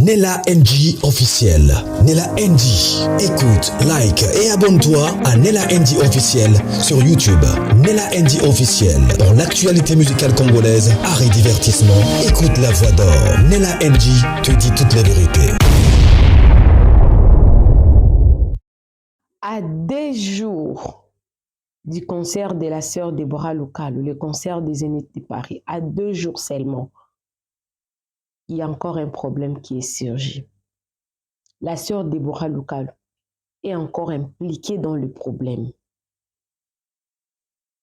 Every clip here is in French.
Nella NG officiel. Nella NG. Écoute, like et abonne-toi à Nella NG officiel sur YouTube. Nella NG officiel. Pour l'actualité musicale congolaise, art et divertissement, écoute la voix d'or. Nella NG te dit toute la vérité. À 2 jours du concert de la sœur Deborah Lukalu, le concert des Zénith de Paris, à 2 jours seulement, il y a encore un problème qui est surgi. La sœur Deborah Lukalu est encore impliquée dans le problème.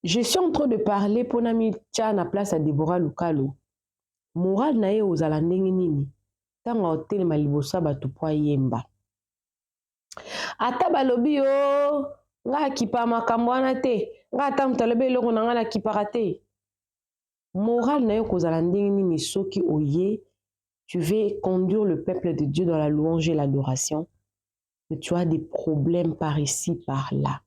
Je suis en train de parler pour Nami Tcha na place à Deborah Lukalu. Moral na ye ozala ndenge nini tanga otelema liboso bato po yemba. Ata balobi yo nga kipa makambo wana te nga ata mutu alobi eloko na nga na kipaka te. Moral na yo kozala ndenge nini soki oye tu veux conduire le peuple de Dieu dans la louange et l'adoration, mais tu as des problèmes par ici, par là.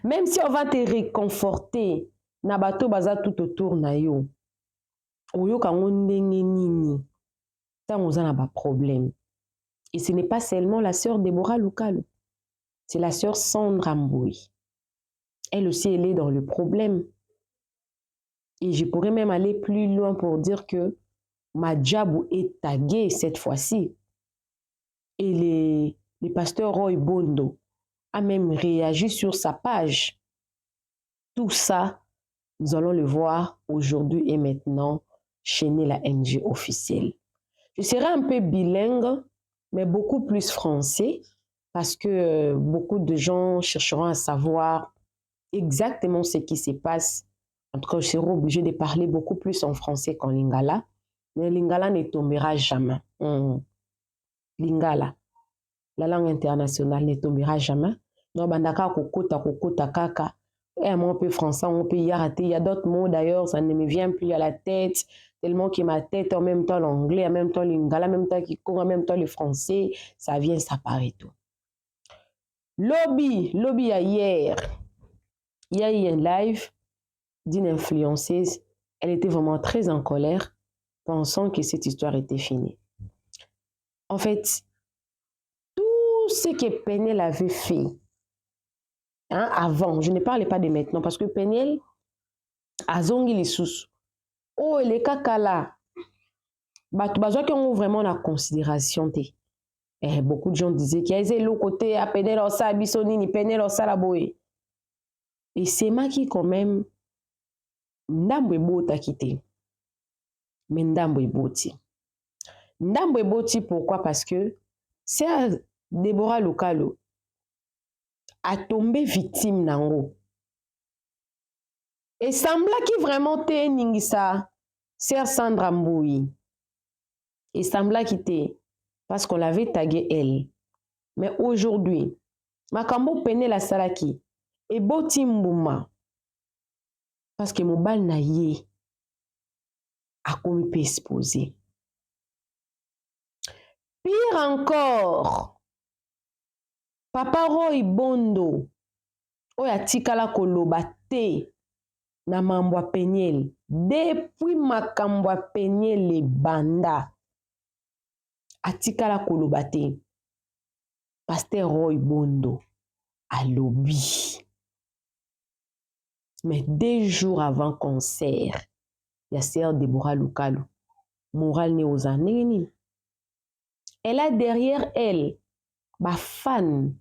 Même si on va te réconforter, na bato baza tout autour na yo, oyo kango ndenge nini, tant oza na ba problème. Et ce n'est pas seulement la sœur Deborah Lukalu, c'est la sœur Sandra Mboui. Elle aussi, elle est dans le problème. Et je pourrais même aller plus loin pour dire que Madjabou est tagué cette fois-ci. Et le pasteur Roy Bondo a même réagi sur sa page. Tout ça, nous allons le voir aujourd'hui et maintenant chez Nella NG officiel. Je serai un peu bilingue, mais beaucoup plus français, parce que beaucoup de gens chercheront à savoir exactement ce qui se passe. En tout cas, je serai obligée de parler beaucoup plus en français qu'en lingala. Mais lingala ne tombera jamais. Lingala, la langue internationale, ne tombera jamais. Non, bandaka kokota kaka. Et un peu français, on peut y arrêter. Il y a d'autres mots d'ailleurs, ça ne me vient plus à la tête. Tellement que ma tête, en même temps l'anglais, en même temps lingala, en même temps kikongo, en même temps le français, ça vient, ça paraît tout. Lobby hier, il y a eu un live d'une influenceuse. Elle était vraiment très en colère, pensant que cette histoire était finie. En fait, tout ce que Peniel avait fait avant, je ne parle pas de maintenant, parce que Peniel a zongi les sous. Oh, les kakala, qui ont vraiment la considération. Beaucoup de gens disaient qu'il y a le côté à Peniel au sa bisonini, Peniel au sa la boé. Et c'est moi qui, quand même, ndambo bota quitté. Mais ndambo boti. Ndambo boti, pourquoi? Parce que c'est Deborah Lukalu a tombé victime nango. Et sembla qui vraiment te ningisa, c'est Sandra Mboui. Et sembla qui te, parce qu'on l'avait tagué elle. Mais aujourd'hui, makambo pene la salaki, et boti mbouma, parce que mon bal na ye, a comme peut exposer. Pire encore, Papa Roy Bondo, oya tikala koloba te na mambo Peniel. Depuis makambo Peniel le banda, atikala koloba te. Pasteur Roy Bondo a lobby. Mais 2 jours avant concert, il y a sœur Deborah Lukalu. Moral ne aux années. Elle a derrière elle, ma fan,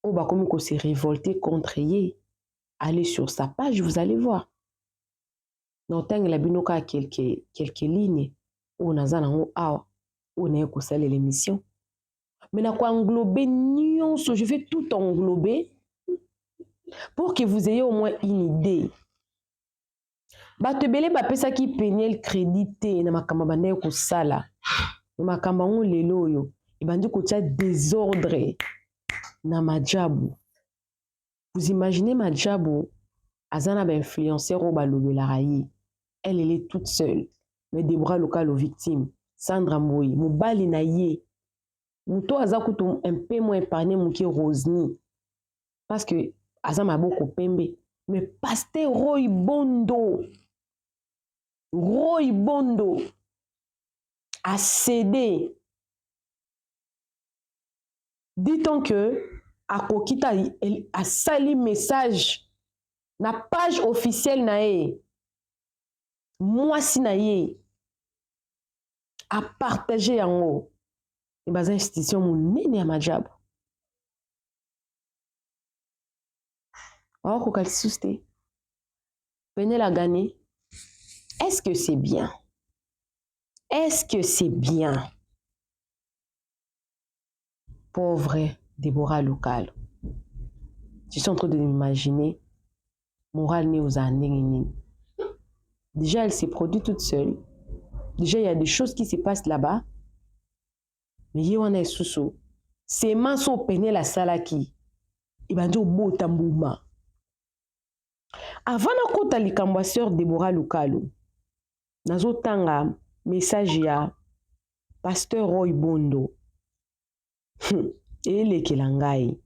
comme qu'on s'est révolté contre elle. Allez sur sa page, vous allez voir. Donc, il y a quelques lignes où on a l'émission. Mais on a englobé, je vais tout englober pour que vous ayez au moins une idée. Batebele bapesa ki Peniel crédité na makamba bande ko sala. Na makamba ngo lelo yo, ibandi ko tia désordre na Madjabou. Vous imaginez Madjabou azana ba influenceur o balobela rayi. Elle est toute seule. Mais Deborah Lukalu victime, Sandra Mboui, mobali na ye. Muto azakutu un peu moins épargné muki Rosny. Parce que azama boko pembe. Mais pasteur Roy Bondo a cédé. Dit-on que Akokita a sali message na page officielle na ye. Moi si na ye a partagé yango. Et bas institution monene ya majabu. Alors qu'on susté. Penel a gagné. Est-ce que c'est bien? Est-ce que c'est bien? Pauvre Déborah Lukalo. Je suis en train de m'imaginer morale née aux années. Déjà, elle s'est produite toute seule. Déjà, il y a des choses qui se passent là-bas. Mais il y a un sous-sous. C'est manso peine la salaki. Il va dire beau tambouma. Avant de kota likamboiseur Déborah Lukalo, nazo tanga message ya Pasteur Roy Bondo. Et les kilangai.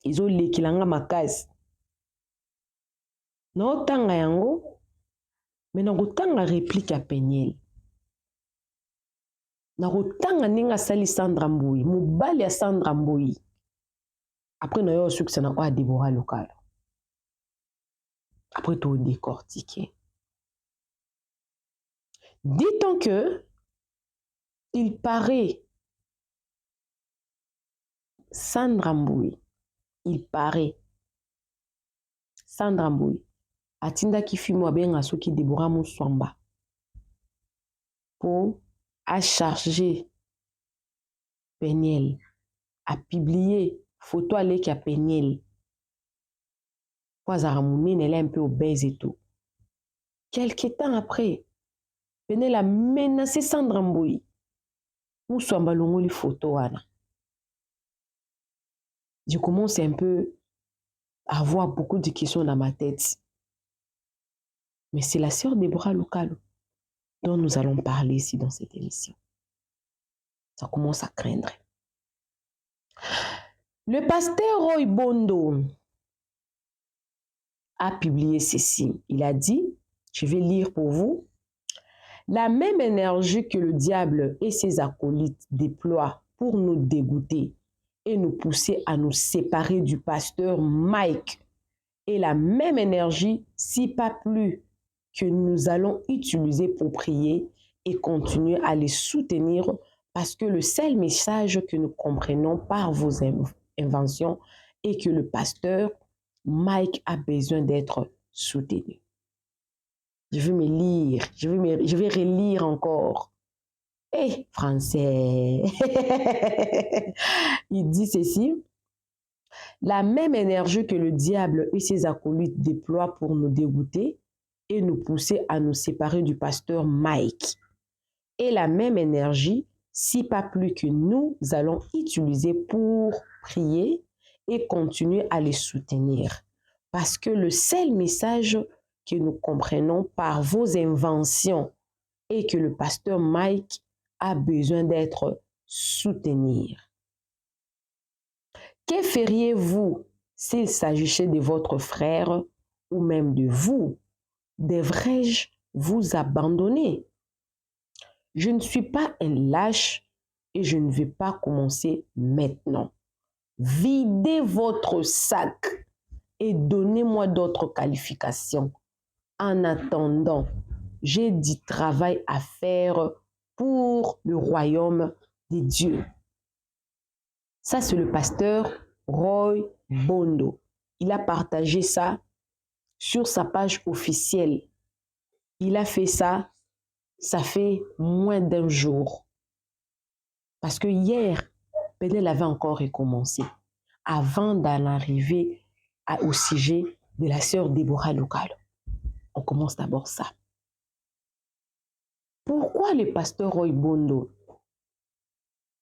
Ils ont les kilanga makasi. No tanga yango. Mais nago tanga réplique à Peniel. Nago tanga ninga sali Sandra Mboui. Mobali ya Sandra Mboui. Après na yo succès na kwa Déborah Lukalo. Après tout décortiquer. Dit-on que il paraît Sandra Mboui. Il paraît Sandra Mboui. Atinda ki fimo abenga soki Déborah Moussouamba. Pour à charger Peniel. À publier photo avec à Peniel. Quoi Zaramounine, elle est un peu obèse et tout. Quelques temps après, Peniel a menacé Sandra Mboui. Moussouamba longo les photos. Je commence un peu à avoir beaucoup de questions dans ma tête. Mais c'est la sœur Déborah Lukalo dont nous allons parler ici dans cette émission. Ça commence à craindre. Le pasteur Roy Bondo a publié ceci. Il a dit, je vais lire pour vous, la même énergie que le diable et ses acolytes déploient pour nous dégoûter et nous pousser à nous séparer du pasteur Mike est la même énergie, si pas plus, que nous allons utiliser pour prier et continuer à les soutenir parce que le seul message que nous comprenons par vos inventions est que le pasteur Mike a besoin d'être soutenu. Je vais me lire, je vais relire encore. Eh, français. Il dit ceci. La même énergie que le diable et ses acolytes déploient pour nous dégoûter et nous pousser à nous séparer du pasteur Mike. Et la même énergie, si pas plus que nous allons utiliser pour prier et continuer à les soutenir. Parce que le seul message que nous comprenons par vos inventions est que le pasteur Mike a besoin d'être soutenu. Que feriez-vous s'il s'agissait de votre frère ou même de vous? Devrais-je vous abandonner? Je ne suis pas un lâche et je ne vais pas commencer maintenant. Videz votre sac et donnez-moi d'autres qualifications. En attendant, j'ai du travail à faire pour le royaume des dieux. Ça, c'est le pasteur Roy Bondo. Il a partagé ça sur sa page officielle. Il a fait ça, ça fait moins d'un jour. Parce que hier, Penel avait encore recommencé. Avant d'en arriver au sujet de la sœur Déborah Lukalo. On commence d'abord ça. Pourquoi le pasteur Roy Bondo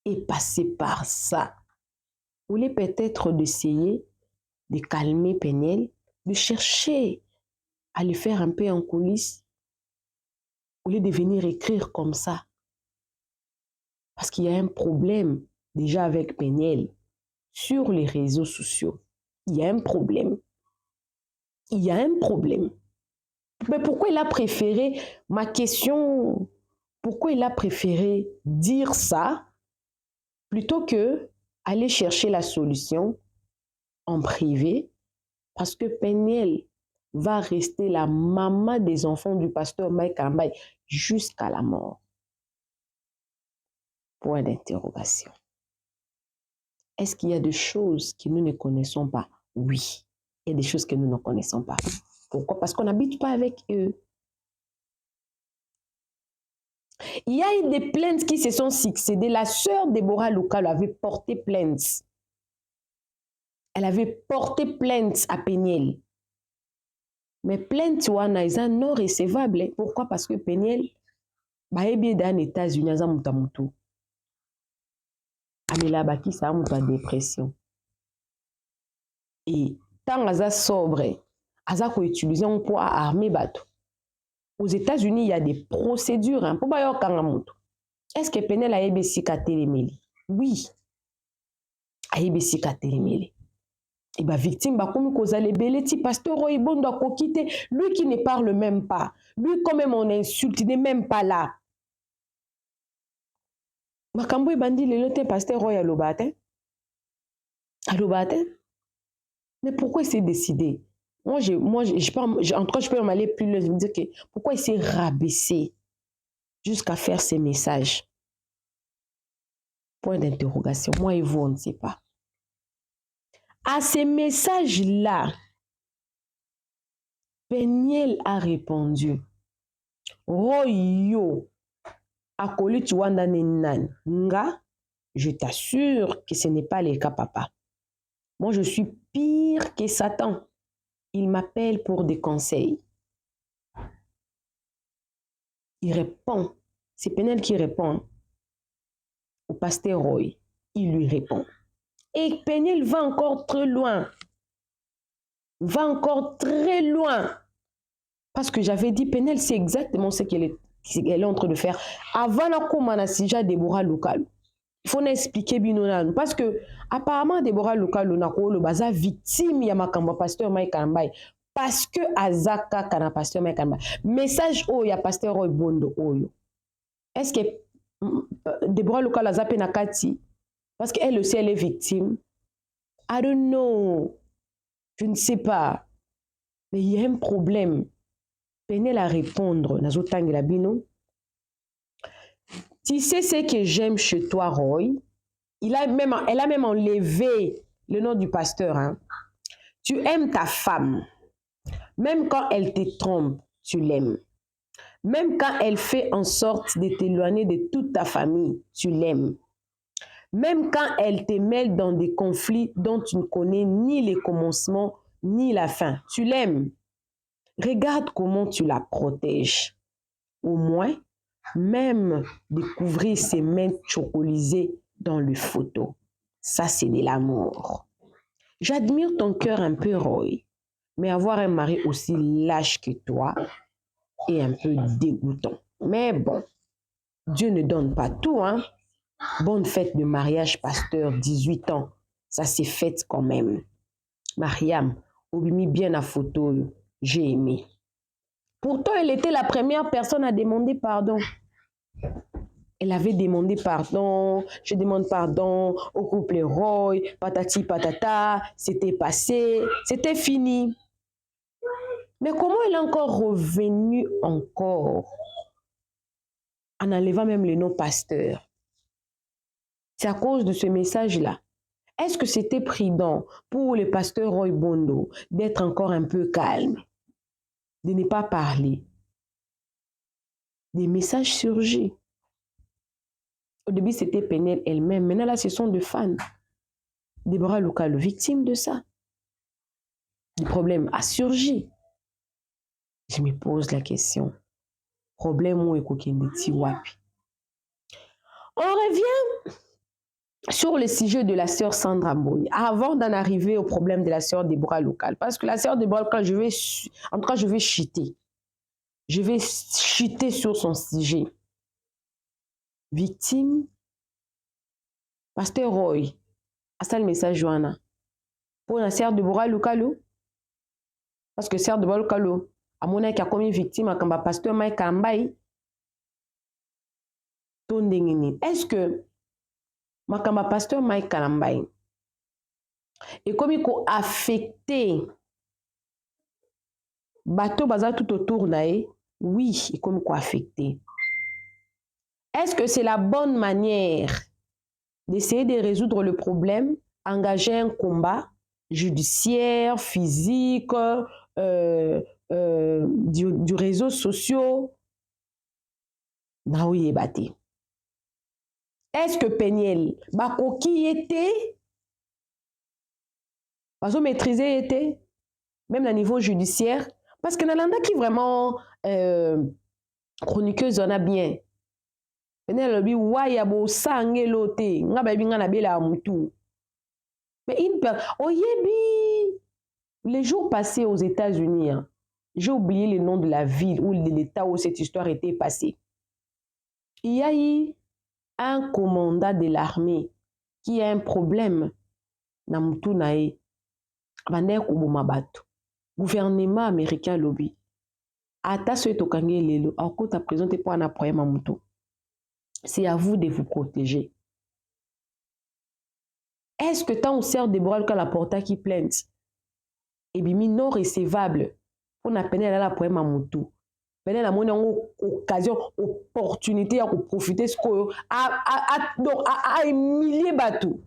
est passé par ça? Vous voulez peut-être d'essayer de calmer Peniel, de chercher à le faire un peu en coulisses, au lieu de venir écrire comme ça. Parce qu'il y a un problème déjà avec Peniel sur les réseaux sociaux. Il y a un problème. Il y a un problème. Mais pourquoi il a préféré ma question Pourquoi il a préféré dire ça plutôt que aller chercher la solution en privé? Parce que Peniel va rester la maman des enfants du pasteur Mike Ambaye jusqu'à la mort. Point d'interrogation. Est-ce qu'il y a des choses que nous ne connaissons pas? Oui, il y a des choses que nous ne connaissons pas. Pourquoi? Parce qu'on n'habite pas avec eux. Il y a eu des plaintes qui se sont succédées. La sœur Déborah Lokalo avait porté plainte. Elle avait porté plainte à Peniel. Mais plainte wana est non recevable. Pourquoi? Parce que Peniel est bien dans les États-Unis, amela baki ça a dépression. Et tant aza sobre, aza ko utiliser pour armer bateau. Aux États-Unis, il y a des procédures pour bayo kangamoto. Est-ce que Peniel a ebesi katelemeli? Oui. A ebesi katelemeli. Et bah victime ba comme cause les beleti pasteur Roy Bondo a kokite, lui qui ne parle même pas. Lui quand même on insulte, il n'est même pas là. Makambo bandi le lote pasteur Roy alobate. Alobate. Mais pourquoi il s'est décidé? En tout cas, je peux m'aller plus loin, je me dire que pourquoi il s'est rabaissé jusqu'à faire ces messages? Point d'interrogation. Moi et vous, on ne sait pas. À ces messages-là, Peniel a répondu. Royo, akoli tuwanda nenan. Nga, je t'assure que ce n'est pas le cas, papa. Moi, je suis pire que Satan. Il m'appelle pour des conseils. Il répond. C'est Peniel qui répond au pasteur Roy. Il lui répond. Et Peniel va encore très loin. Va encore très loin. Parce que j'avais dit, Peniel, c'est exactement ce qu'elle est en train de faire. Avant la Komanasija Déborah Lokalo. Il faut expliquer bien. Parce que, apparemment, Déborah Lokalo n'a pas été victime de pasteur Mike Ambaye. Parce que Azaka kana pasteur Mike Ambaye. Message oh, il y a pasteur Roy Bondo. Est-ce que Déborah Lokalo a zappé Nakati? Parce qu'elle aussi, elle est victime. I don't know. Je ne sais pas. Mais il y a un problème. Peniel à répondre. Tu sais ce que j'aime chez toi, Roy? Elle a même enlevé le nom du pasteur. Hein? Tu aimes ta femme. Même quand elle te trompe, tu l'aimes. Même quand elle fait en sorte de t'éloigner de toute ta famille, tu l'aimes. Même quand elle te mêle dans des conflits dont tu ne connais ni les commencements ni la fin, tu l'aimes. Regarde comment tu la protèges. Au moins, même découvrir ses mains chocolisées dans le photo. Ça, c'est de l'amour. J'admire ton cœur un peu, Roy, mais avoir un mari aussi lâche que toi est un peu dégoûtant. Mais bon, Dieu ne donne pas tout, hein. Bonne fête de mariage, pasteur, 18 ans. Ça s'est fait quand même. Mariam, oublie bien la photo, j'ai aimé. Pourtant, elle était la première personne à demander pardon. Elle avait demandé pardon, je demande pardon au couple Roy, patati patata, c'était passé, c'était fini. Mais comment elle est encore revenue encore en enlevant même le nom pasteur? C'est à cause de ce message-là. Est-ce que c'était prudent pour le pasteur Roy Bondo d'être encore un peu calme, de ne pas parler? Des messages surgissent. Au début, c'était Peniel elle-même. Maintenant, là, ce sont des fans. Déborah Lokalo, victime de ça. Le problème a surgi. Je me pose la question. Problème où est Kokendeti Wapi? On revient sur le sujet de la sœur Sandra Mboni, avant d'en arriver au problème de la sœur Déborah Lokalo. Parce que la sœur Déborah Lokalo, en tout cas, je vais chuter. Je vais chuter sur son sujet. Victime, pasteur Roy, à ça le message Johanna. Pour la sœur Déborah Lokalo, parce que sœur Déborah Lokalo, à mon avis, qui a commis victime à Kamba pasteur Mike Ambaye, Est-ce que Makamba pasteur Mike Kalambai et comme il a affecté bateau baza tout autour nae? Oui, et comme il a affecté. Est-ce que c'est la bonne manière d'essayer de résoudre le problème, engager un combat judiciaire, physique, du réseau social? Oui, ebate. Est-ce que Peniel, Bakoki était, Bazo maîtriser était, même au niveau judiciaire, parce que Nalanda qui vraiment chroniqueuse en a bien. Peniel lobi waya bo sange lote, nga baby nga na bela mutu. Mais oyebi, les jours passés aux États-Unis, hein, j'ai oublié le nom de la ville ou de l'état où cette histoire était passée. Il y a eu un commandant de l'armée qui a un problème na mutu nae bande kubuma bato. Gouvernement américain lobby ata so etokangi lelo akota présenter pour un problème à mutu. C'est à vous de vous protéger. Est-ce que tant on sert de bras que la porta qui plainte et bimi non recevable pour na peine la problème à mutu? Peine la monnaie occasion opportunité à profiter ce que à humilier bateau.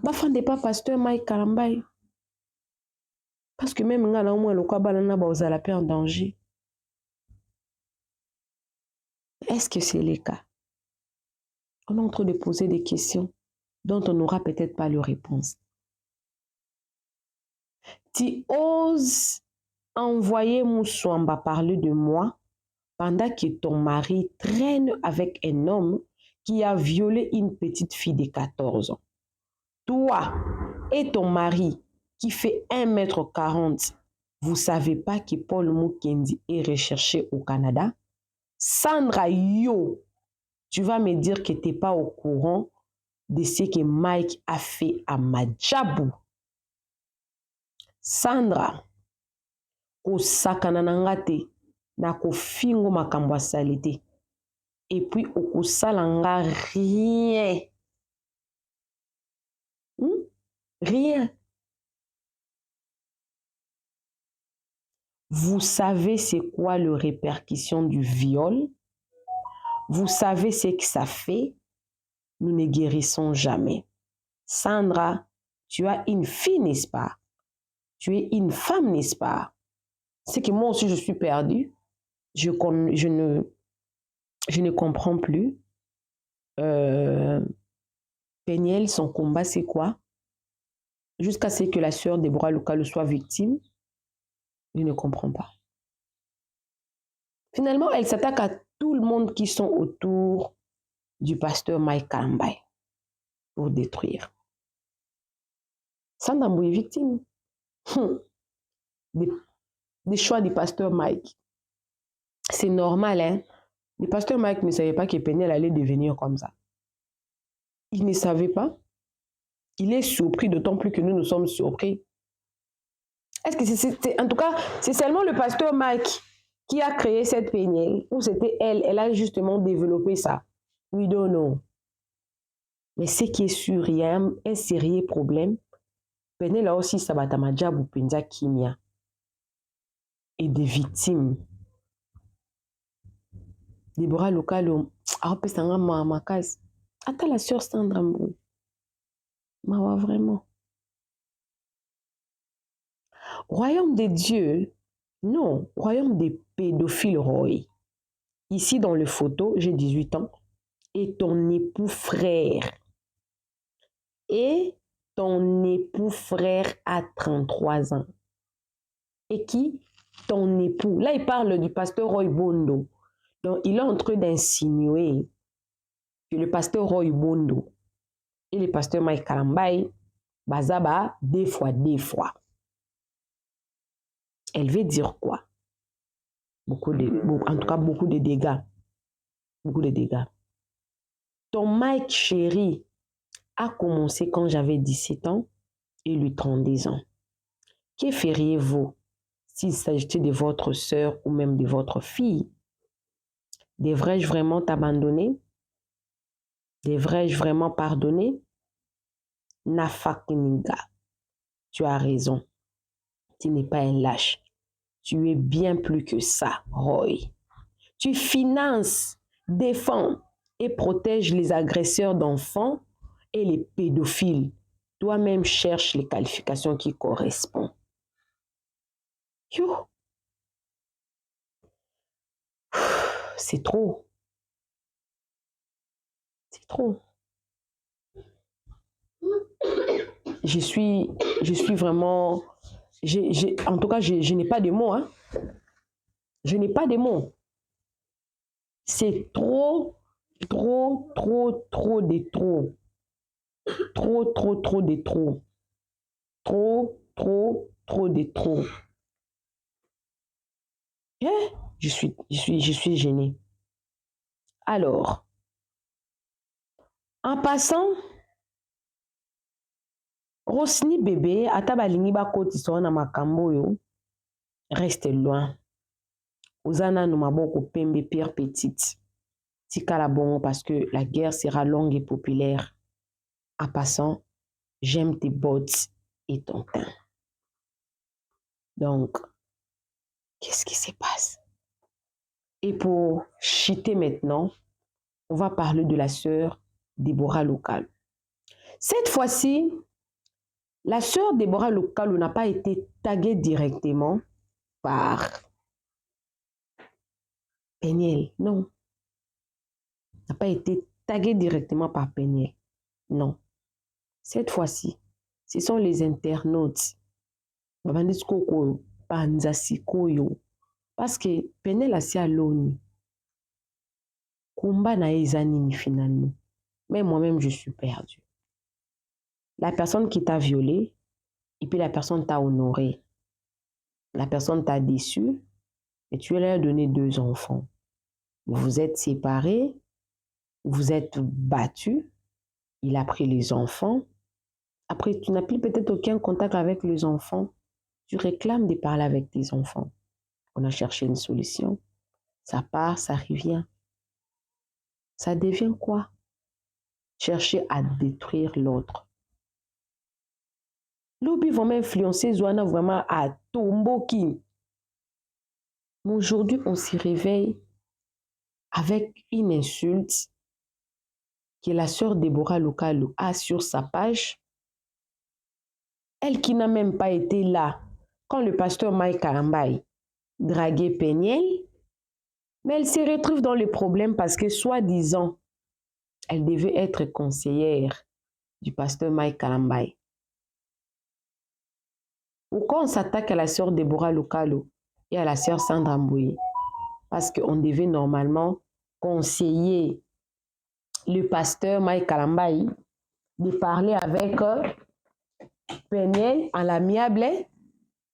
Ma fan n'est pas pasteur Mike Kalambai. Parce que même nga na moi le quoi banana ba la paix en danger. Est-ce que c'est le cas? On est en train de poser des questions dont on n'aura peut-être pas la réponse. Tu oses envoyer Moussouamba parler de moi pendant que ton mari traîne avec un homme qui a violé une petite fille de 14 ans. Toi et ton mari qui fait 1m40, vous ne savez pas que Paul Mukendi est recherché au Canada? Sandra Yo, tu vas me dire que tu n'es pas au courant de ce que Mike a fait à Madjabou. Sandra, osakana nangate na kofingo makambo ya salite. Et puis okosalanga rien. Rien. Vous savez c'est quoi la répercussion du viol? Vous savez ce que ça fait? Nous ne guérissons jamais. Sandra, tu as une fille, n'est-ce pas? Tu es une femme, n'est-ce pas? C'est que moi aussi je suis perdue. Je ne comprends plus. Peniel, son combat, c'est quoi? Jusqu'à ce que la sœur Deborah Lukalu soit victime, je ne comprends pas. Finalement, elle s'attaque à tout le monde qui sont autour du pasteur Mike Kalambai pour détruire. Sandra est victime des choix du pasteur Mike. C'est normal, hein? Le pasteur Mike ne savait pas que Peniel allait devenir comme ça. Il ne savait pas. Il est surpris, d'autant plus que nous sommes surpris. Est-ce que c'est en tout cas, c'est seulement le pasteur Mike qui a créé cette Peniel ou c'était elle? Elle a justement développé ça. We don't know. Mais ce qui est sûr, il y a un sérieux problème. Peniel a aussi Sabata Madjabou Penza Kimia et des victimes. Deborah Lokalo, Arpesanga Mamakaz. Attends la sœur Sandra Mbou. Mawa vraiment. Royaume des dieux, non, royaume des pédophiles Roy. Ici dans le photo, j'ai 18 ans. Et ton époux frère. Et ton époux frère a 33 ans. Et qui? Ton époux. Là, il parle du pasteur Roy Bondo. Donc, il est en train d'insinuer que le pasteur Roy Bondo et le pasteur Mike Kalambai, bazaba, des fois. Elle veut dire quoi? En tout cas, beaucoup de dégâts. Beaucoup de dégâts. Ton Mike chéri a commencé quand j'avais 17 ans et lui 32 ans. Que feriez-vous s'il s'agissait de votre sœur ou même de votre fille. Devrais-je vraiment t'abandonner? Devrais-je vraiment pardonner? Nafakininga, tu as raison. Tu n'es pas un lâche. Tu es bien plus que ça, Roy. Tu finances, défends et protèges les agresseurs d'enfants et les pédophiles. Toi-même cherche les qualifications qui correspondent. Yo. C'est trop. C'est trop. Je suis vraiment... en tout cas, je n'ai pas de mots. Hein. Je n'ai pas de mots. C'est trop de trop. Trop de trop. Trop de trop. Je suis gênée. Alors, en passant, Rosny bébé, atabalingi bakoti sona makambo yo, reste loin. Ozana no maboko pembe pierre petite. Tikala bongo parce que la guerre sera longue et populaire. En passant, j'aime tes bottes et ton teint. Donc, qu'est-ce qui se passe? Et pour chiter maintenant, on va parler de la sœur Déborah Local. Cette fois-ci, la sœur Déborah Local n'a pas été taguée directement par Peniel, non. N'a pas été taguée directement par Peniel, non. Cette fois-ci, ce sont les internautes. Parce que Peniel a si à l'ONU. Combat na ezanini finalement. Mais moi-même, je suis perdue. La personne qui t'a violé, et puis la personne t'a honoré. La personne t'a déçu, et tu lui as donné 2 enfants. Vous vous êtes séparés, vous êtes battus, il a pris les enfants. Après, tu n'as plus peut-être aucun contact avec les enfants. Tu réclames de parler avec tes enfants. On a cherché une solution. Ça part, ça revient. Ça devient quoi? Chercher à détruire l'autre. L'obi va m'influencer, Zouana vraiment à Tomboki. Mais aujourd'hui, on s'y réveille avec une insulte que la sœur Déborah Local a sur sa page. Elle qui n'a même pas été là quand le pasteur Mike Karambaï draguait Peniel, mais elle se retrouve dans le problème parce que, soi-disant, elle devait être conseillère du pasteur Mike Karambaï. Pourquoi on s'attaque à la sœur Déborah Lokalo et à la sœur Sandra Mbouye? Parce qu'on devait normalement conseiller le pasteur Mike Karambaï de parler avec Peniel en l'amiable,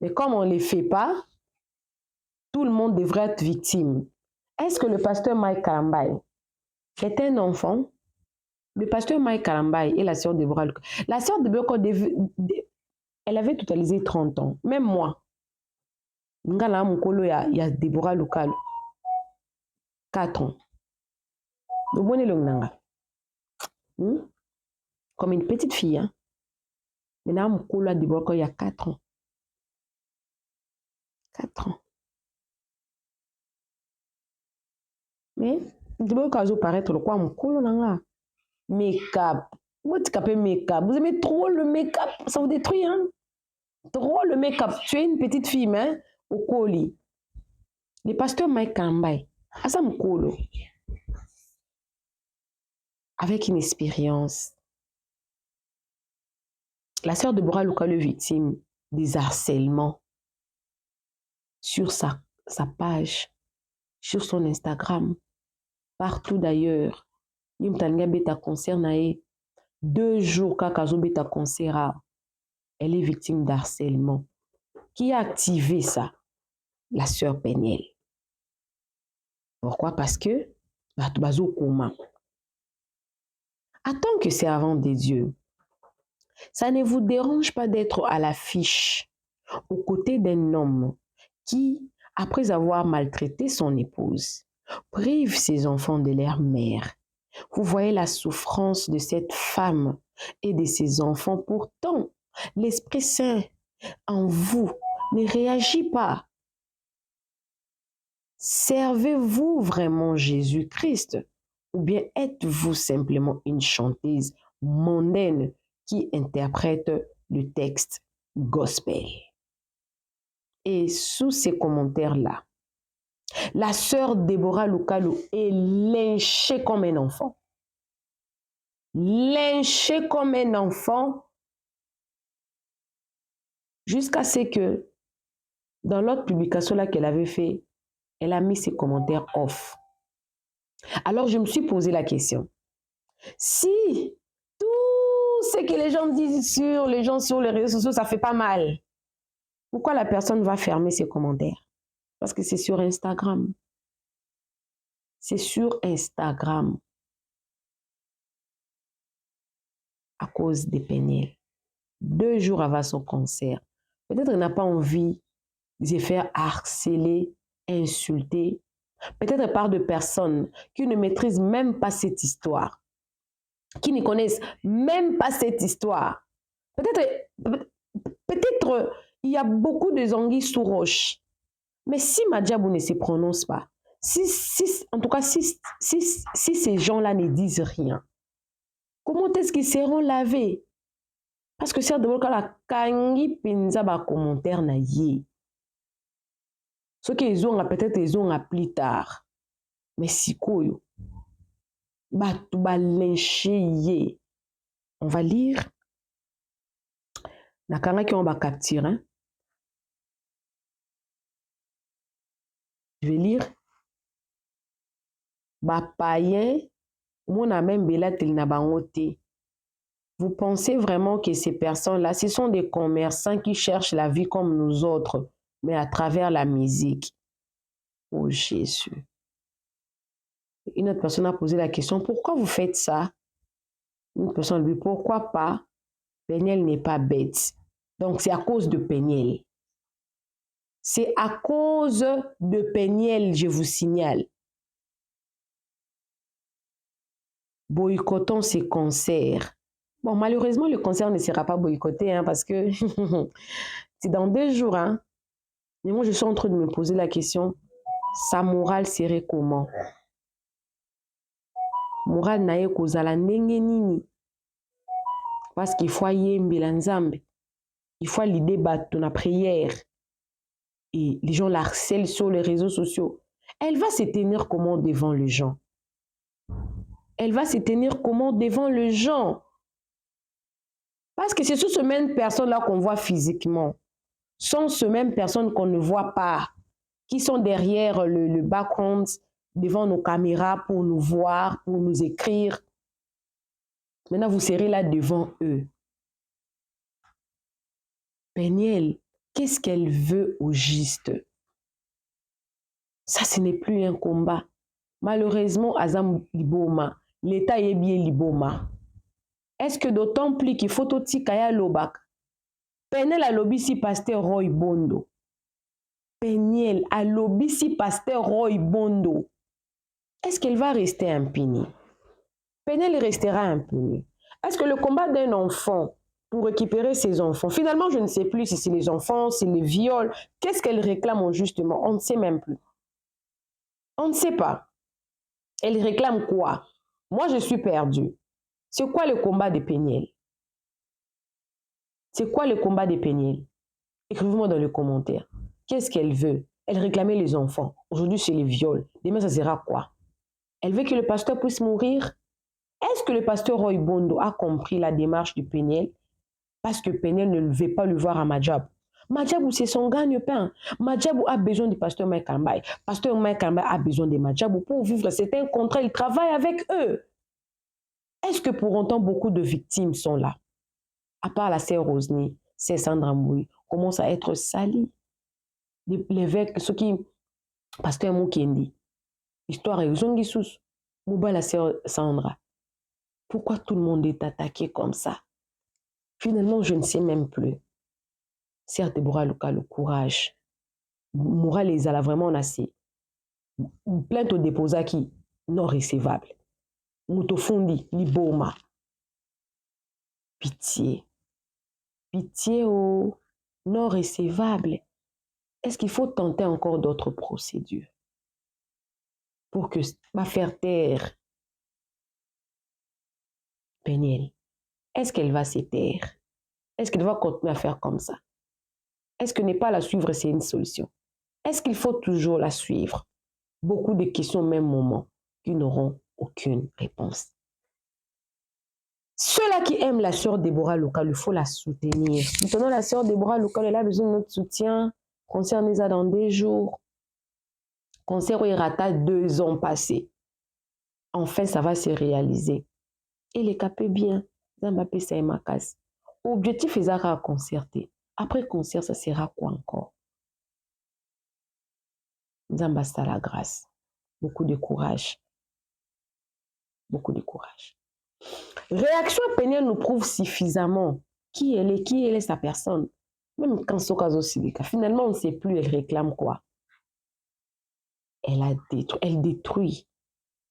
mais comme on ne le fait pas, tout le monde devrait être victime. Est-ce que le pasteur Mike Karambaï est un enfant? Le pasteur Mike Karambaï et la sœur Déborah Lokalo. La sœur Déborah, elle avait totalisé 30 ans. Même moi. Il y a Déborah Lokalo. 4 ans. Comme une petite fille. Hein? Maintenant, il y a 4 ans. 4 ans. Mais, Déborah paraître le quoi, make-up. Make-up. Vous aimez trop le make-up, ça vous détruit, hein? Trop le make-up. Tu es une petite fille, hein? Au colis. Le pasteur Mike Karambaï, Assam Kolo, avec une expérience. La sœur de Déborah Lokalo, victime des harcèlements sur sa page, sur son Instagram, partout d'ailleurs. Yimtanga beta concert nae 2 jours kakazo beta concert. Elle est victime d'harcèlement. Qui a activé ça? La sœur Peniel. Pourquoi? Parce que attends que servant des dieux, ça ne vous dérange pas d'être à l'affiche aux côtés d'un homme qui, après avoir maltraité son épouse, prive ses enfants de leur mère. Vous voyez la souffrance de cette femme et de ses enfants. Pourtant, l'Esprit Saint en vous ne réagit pas. Servez-vous vraiment Jésus-Christ ou bien êtes-vous simplement une chanteuse mondaine qui interprète le texte gospel? Et sous ces commentaires-là, la sœur Déborah Lukalu est lynchée comme un enfant. Lynchée comme un enfant jusqu'à ce que dans l'autre publication là qu'elle avait fait, elle a mis ses commentaires off. Alors je me suis posé la question. Si tout ce que les gens disent sur les réseaux sociaux, ça fait pas mal, pourquoi la personne va fermer ses commentaires? Parce que c'est sur Instagram. C'est sur Instagram. À cause des Peniel. 2 jours avant son concert. Peut-être qu'elle n'a pas envie de se faire harceler, insulter. Peut-être par de personnes qui ne maîtrisent même pas cette histoire. Qui ne connaissent même pas cette histoire. Peut-être il y a beaucoup de anguilles sous roche. Mais si Madjabou ne se prononce pas, en tout cas, si ces gens-là ne disent rien, comment est-ce qu'ils seront lavés? Parce que c'est de la kangi pinza ba commentaire na ye. Ce qu'ils ont peut-être ils ont plus tard. Mais si koyo ba tu ba lynché ye. On va lire. Na kanga qui on va capturer. Hein? Je vais lire. Ba païen mon même bela tel na bangote. Vous pensez vraiment que ces personnes-là, ce sont des commerçants qui cherchent la vie comme nous autres, mais à travers la musique? Oh Jésus. Une autre personne a posé la question, pourquoi vous faites ça? Une autre personne lui dit, pourquoi pas? Peniel n'est pas bête. Donc c'est à cause de Peniel. C'est à cause de Peniel, je vous signale. Boycottons ces concerts. Bon, malheureusement, le concert ne sera pas boycotté hein, parce que c'est dans 2 jours. Hein. Mais moi, je suis en train de me poser la question, sa morale serait comment? Morale na ye kozala ndenge nini? Parce qu'il faut yembela nzambe. Il faut l'idée battre na prière. Et les gens la harcèlent sur les réseaux sociaux. Elle va se tenir comment devant les gens? Elle va se tenir comment devant les gens? Parce que c'est sur ces mêmes personnes-là qu'on voit physiquement. Sont ces mêmes personnes qu'on ne voit pas, qui sont derrière le background, devant nos caméras pour nous voir, pour nous écrire. Maintenant, vous serez là devant eux. Peniel, qu'est-ce qu'elle veut au juste? Ça, ce n'est plus un combat. Malheureusement, Azam Liboma, l'État est bien Liboma. Est-ce que d'autant plus qu'il faut aussi Kaya Lobak? Peniel a lobby si pasteur Roy Bondo. Peniel a lobby si pasteur Roy Bondo. Est-ce qu'elle va rester impunie? Peniel restera impunie. Est-ce que le combat d'un enfant pour récupérer ses enfants, finalement, je ne sais plus si c'est les enfants, si c'est les viols, qu'est-ce qu'elle réclame justement? On ne sait même plus. On ne sait pas. Elle réclame quoi? Moi, je suis perdue. C'est quoi le combat de Peniel? C'est quoi le combat de Peniel? Écrivez-moi dans les commentaires. Qu'est-ce qu'elle veut? Elle réclamait les enfants. Aujourd'hui, c'est les viols. Demain, ça sera quoi? Elle veut que le pasteur puisse mourir? Est-ce que le pasteur Roy Bondo a compris la démarche du Peniel? Parce que Peniel ne veut pas le voir à Madjabou. Madjabou, c'est son gagne-pain. Madjabou a besoin du pasteur Mike Kambay. Pasteur Mike Kambay a besoin de Madjabou pour vivre. C'est un contrat, il travaille avec eux. Est-ce que pour autant beaucoup de victimes sont là? À part la sœur Rosny, c'est Sandra Mboui, commence à être salie. L'évêque, ceux qui, pasteur Moukendi, histoire et Zongisous, Mouba la sœur Sandra. Pourquoi tout le monde est attaqué comme ça? Finalement, je ne sais même plus. Sœur Déborah Luka, le courage. Moral ezala vraiment assez. Plainte au déposa qui non recevable. Mutofundi liboma. Pitié. Pitié au non recevable. Est-ce qu'il faut tenter encore d'autres procédures pour que va faire taire Peniel? Est-ce qu'elle va se taire? Est-ce qu'elle va continuer à faire comme ça? Est-ce que ne pas la suivre, c'est une solution? Est-ce qu'il faut toujours la suivre? Beaucoup de questions au même moment qui n'auront aucune réponse. Ceux-là qui aiment la sœur Déborah Local, il faut la soutenir. Maintenant, la sœur Déborah Local, elle a besoin de notre soutien. Concert Neza dans 2 jours. Concert Irata 2 ans passés. Enfin, ça va se réaliser. Et les capés bien. Zambapé, ça est ma case. Objectif est à concerter. Après concert, ça sera quoi encore? Zambasta la grâce. Beaucoup de courage. Beaucoup de courage. Réaction Peniel nous prouve suffisamment qui elle est sa personne. Même quand Sokazo Silika, finalement, on ne sait plus, elle réclame quoi. Elle détruit.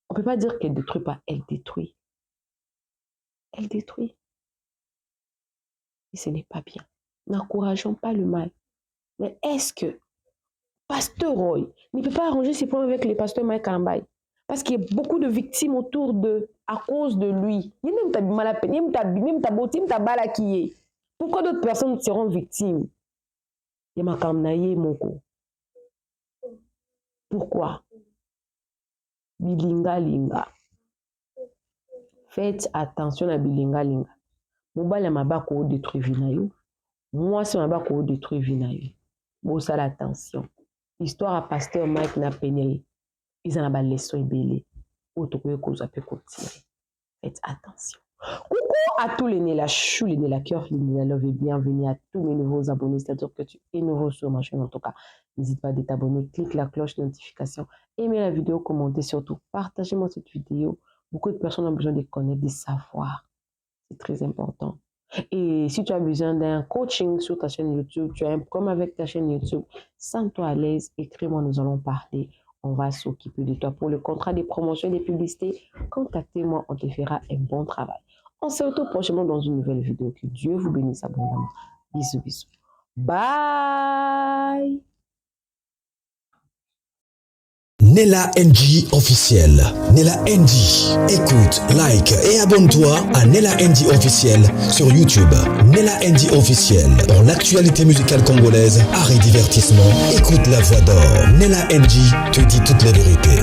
On ne peut pas dire qu'elle ne détruit pas, elle détruit. Elle détruit. Et ce n'est pas bien. N'encourageons pas le mal. Mais est-ce que Pasteur Roy ne peut pas arranger ses problèmes avec les pasteurs Mike Ambaye? Parce qu'il y a beaucoup de victimes autour d'eux à cause de lui. Pourquoi d'autres personnes seront victimes? Pourquoi? Bilinga linga. Faites attention à bilinga linga. Mobile mabako détruit vinayo. Moi c'est mabako détruit vinayo. Bon ça l'attention. Histoire à pasteur Mike na Peniel. Ils en ont des leçons ébélées. Faites attention. Coucou à tous les nés la chou, les nés la cœur, les nés la love et bienvenue à tous mes nouveaux abonnés. C'est-à-dire que tu es nouveau sur ma chaîne en tout cas. N'hésite pas à t'abonner, clique la cloche de notification, aimez la vidéo, commentez surtout, partagez-moi cette vidéo. Beaucoup de personnes ont besoin de connaître, de savoir. C'est très important. Et si tu as besoin d'un coaching sur ta chaîne YouTube, tu as un problème avec ta chaîne YouTube, sens-toi à l'aise, écris-moi, nous allons parler. On va s'occuper de toi. Pour le contrat des promotions et des publicités, contactez-moi, on te fera un bon travail. On se retrouve prochainement dans une nouvelle vidéo. Que Dieu vous bénisse abondamment. Bisous, bisous. Bye. Nella NG officiel. Nella NG. Écoute, like et abonne-toi à Nella NG officiel sur YouTube. Nella NG officiel. Pour l'actualité musicale congolaise, art et divertissement, écoute la voix d'or. Nella NG te dit toutes les vérités.